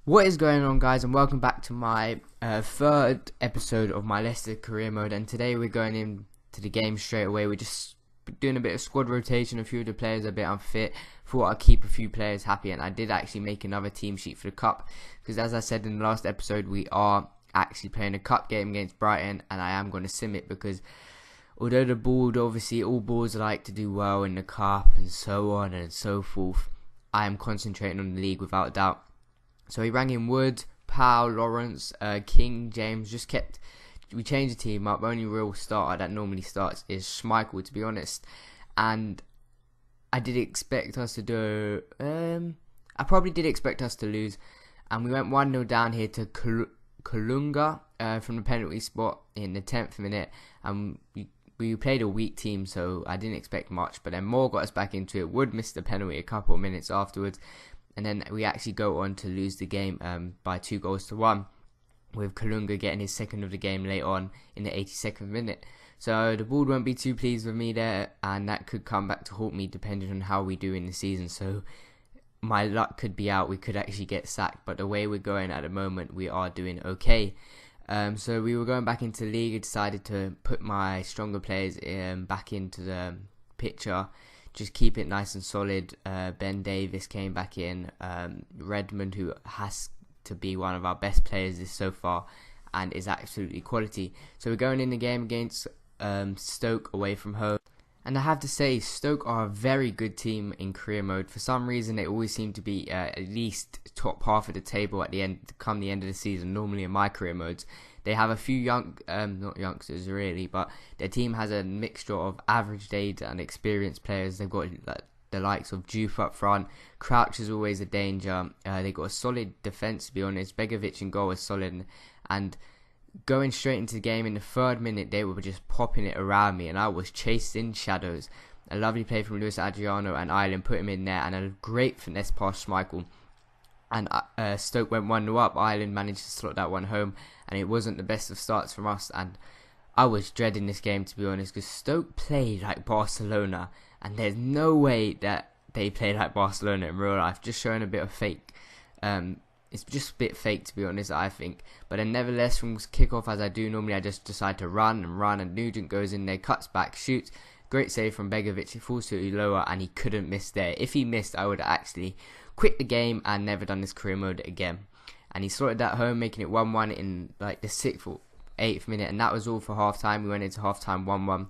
What is going on, guys, and welcome back to my third episode of my Leicester career mode. And today we're going into the game straight away. We're just doing a bit of squad rotation. A few of the players are a bit unfit. Thought I'd keep a few players happy, and I did actually make another team sheet for the cup, because as I said in the last episode, we are actually playing a cup game against Brighton, and I am going to sim it because although the board, obviously all boards like to do well in the cup and so on and so forth, I am concentrating on the league without doubt. So he rang in Wood, Powell, Lawrence, King, James. We changed the team up. Only real starter that normally starts is Schmeichel, to be honest. And I did expect us to do. I probably did expect us to lose, and we went 1-0 down here to Kalunga from the penalty spot in the 10th minute. And we played a weak team, so I didn't expect much. But then Moore got us back into it. Wood missed the penalty a couple of minutes afterwards. And then we actually go on to lose the game by 2-1, with Kalunga getting his second of the game late on in the 82nd minute. So the board won't be too pleased with me there, and that could come back to haunt me depending on how we do in the season. So my luck could be out. We could actually get sacked, but the way we're going at the moment, we are doing okay. So we were going back into the league. I decided to put my stronger players back into the picture. Just keep it nice and solid. Ben Davis came back in. Redmond, who has to be one of our best players this so far and is absolutely quality. So we're going in the game against Stoke away from home. And I have to say, Stoke are a very good team in career mode. For some reason, they always seem to be at least top half of the table at the end, come the end of the season. Normally in my career modes, they have a few not youngsters really, but their team has a mixture of average age and experienced players. They've got the likes of Juve up front. Crouch is always a danger. They've got a solid defence, to be honest. Begovic in goal is solid, and going straight into the game in the 3rd minute, they were just popping it around me, and I was chased in shadows. A lovely play from Luis Adriano and Ireland put him in there, and a great finesse past Schmeichel. And Stoke went 1-0 up. Ireland managed to slot that one home, and it wasn't the best of starts from us. And I was dreading this game, to be honest, because Stoke played like Barcelona, and there's no way that they play like Barcelona in real life. Just showing a bit of fake. It's just a bit fake, to be honest, I think. But then nevertheless, from kickoff, as I do normally, I just decide to run, and Nugent goes in there, cuts back, shoots. Great save from Begovic. He falls to lower, and he couldn't miss there. If he missed, I would have actually quit the game and never done this career mode again. And he slotted that home, making it 1-1 in like the 6th or 8th minute, and that was all for half time. We went into half time 1-1.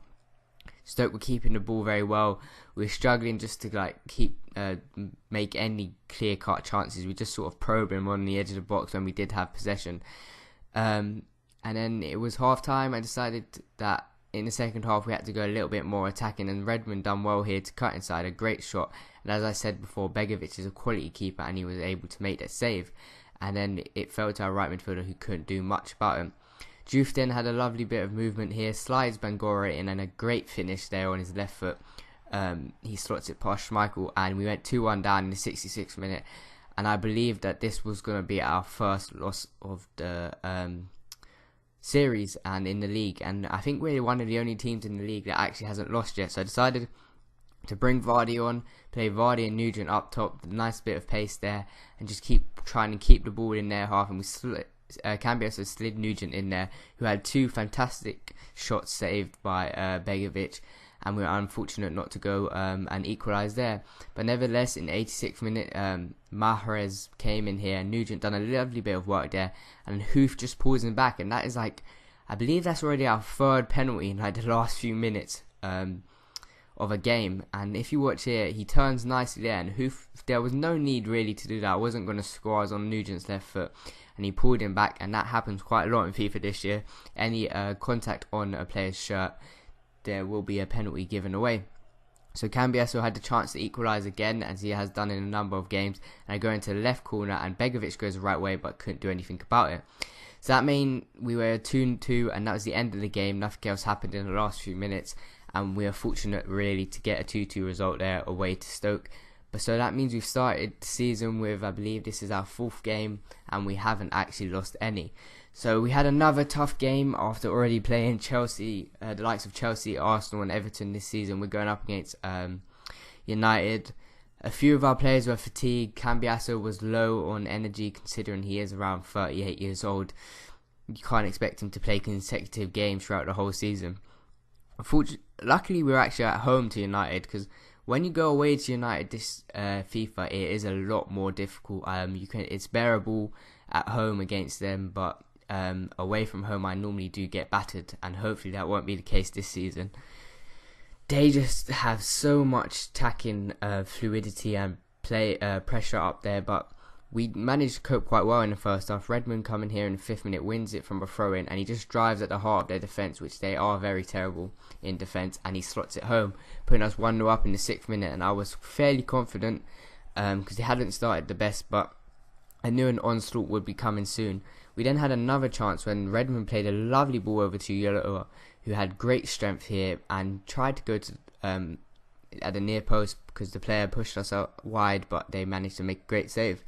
Stoke were keeping the ball very well. We were struggling just to make any clear-cut chances. We just sort of probed him on the edge of the box when we did have possession. And then it was half time. I decided that in the second half we had to go a little bit more attacking, and Redmond done well here to cut inside. A great shot. And as I said before, Begovic is a quality keeper, and he was able to make that save. And then it fell to our right midfielder, who couldn't do much about him. Juve then had a lovely bit of movement here, slides Bangora in, and a great finish there on his left foot. He slots it past Schmeichel, and we went 2-1 down in the 66th minute. And I believe that this was going to be our first loss of the series and in the league. And I think we're one of the only teams in the league that actually hasn't lost yet. So I decided to bring Vardy on, play Vardy and Nugent up top, nice bit of pace there, and just keep trying to keep the ball in their half. And we Cambiaso slid Nugent in there, who had 2 fantastic shots saved by Begovic, and we were unfortunate not to go and equalise there. But nevertheless, in the 86th minute, Mahrez came in here, and Nugent done a lovely bit of work there, and Hoof just pulls him back, and that is I believe that's already our 3rd penalty in the last few minutes of a game. And if you watch here, he turns nicely there, and Hoof, there was no need really to do that. I wasn't going to score. I was on Nugent's left foot, and he pulled him back, and that happens quite a lot in FIFA this year. Any contact on a player's shirt, there will be a penalty given away. So Cambiaso had the chance to equalise again, as he has done in a number of games, and I go into the left corner, and Begovic goes the right way, but couldn't do anything about it. So that meant we were 2-2, and that was the end of the game. Nothing else happened in the last few minutes, and we are fortunate really to get a 2-2 result there away to Stoke. But so that means we've started the season with, I believe this is our 4th game, and we haven't actually lost any. So we had another tough game after already playing Chelsea, the likes of Chelsea, Arsenal and Everton this season. We're going up against United, A few of our players were fatigued. Cambiasso was low on energy considering he is around 38 years old. You can't expect him to play consecutive games throughout the whole season. Luckily, we were actually at home to United, because when you go away to United this FIFA, it is a lot more difficult. It's bearable at home against them, but away from home, I normally do get battered, and hopefully that won't be the case this season. They just have so much attacking fluidity and pressure up there, but we managed to cope quite well in the first half. Redmond coming here in the 5th minute wins it from a throw-in, and he just drives at the heart of their defence, which they are very terrible in defence, and he slots it home, putting us 1-0 up in the 6th minute, and I was fairly confident because they hadn't started the best, but I knew an onslaught would be coming soon. We then had another chance when Redmond played a lovely ball over to Yoloa, who had great strength here, and tried to go to at the near post because the player pushed us out wide, but they managed to make a great save.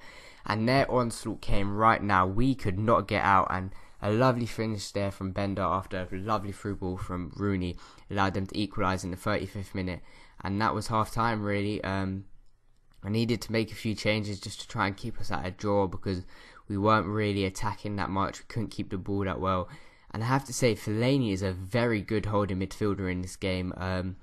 And their onslaught came right now. We could not get out, and a lovely finish there from Bender after a lovely through ball from Rooney allowed them to equalise in the 35th minute, and that was half time really. I needed to make a few changes just to try and keep us at a draw, because we weren't really attacking that much. We couldn't keep the ball that well, and I have to say Fellaini is a very good holding midfielder in this game.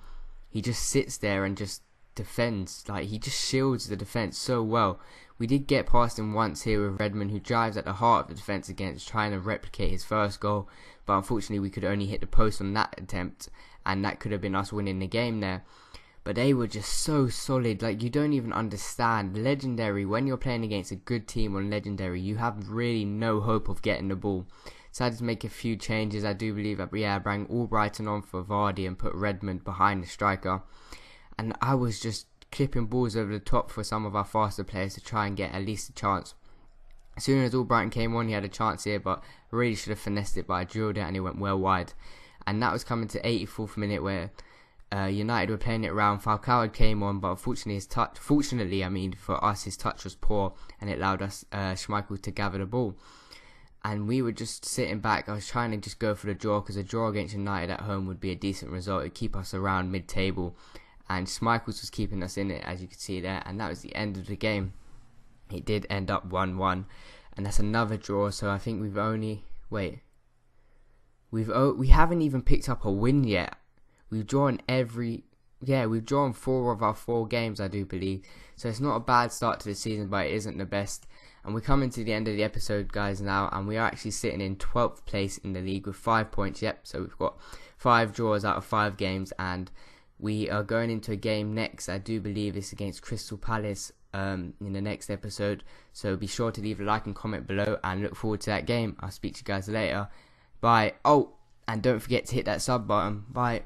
He just sits there and just defends, like he just shields the defence so well. We did get past him once here with Redmond, who drives at the heart of the defence against trying to replicate his first goal, but unfortunately we could only hit the post on that attempt, and that could have been us winning the game there. But they were just so solid, like you don't even understand. Legendary, when you're playing against a good team on Legendary, you have really no hope of getting the ball. Decided to make a few changes. I do believe that I bring Albrighton on for Vardy and put Redmond behind the striker, and I was just clipping balls over the top for some of our faster players to try and get at least a chance. As soon as Albrighton came on, he had a chance here, but really should have finessed it, but I drilled it and it went well wide. And that was coming to 84th minute, where United were playing it around. Falcao came on, but unfortunately for us, his touch was poor, and it allowed us Schmeichel to gather the ball. And we were just sitting back. I was trying to just go for the draw, because a draw against United at home would be a decent result. It would keep us around mid-table, and Schmeichels was keeping us in it, as you can see there, and that was the end of the game. It did end up 1-1, and that's another draw. So I think we haven't even picked up a win yet. We've drawn 4 of our 4 games, I do believe. So it's not a bad start to the season, but it isn't the best. And we're coming to the end of the episode, guys, now, and we are actually sitting in 12th place in the league with 5 points. Yep, so we've got 5 draws out of 5 games, and we are going into a game next. I do believe it's against Crystal Palace in the next episode. So be sure to leave a like and comment below, and look forward to that game. I'll speak to you guys later. Bye. Oh, and don't forget to hit that sub button. Bye.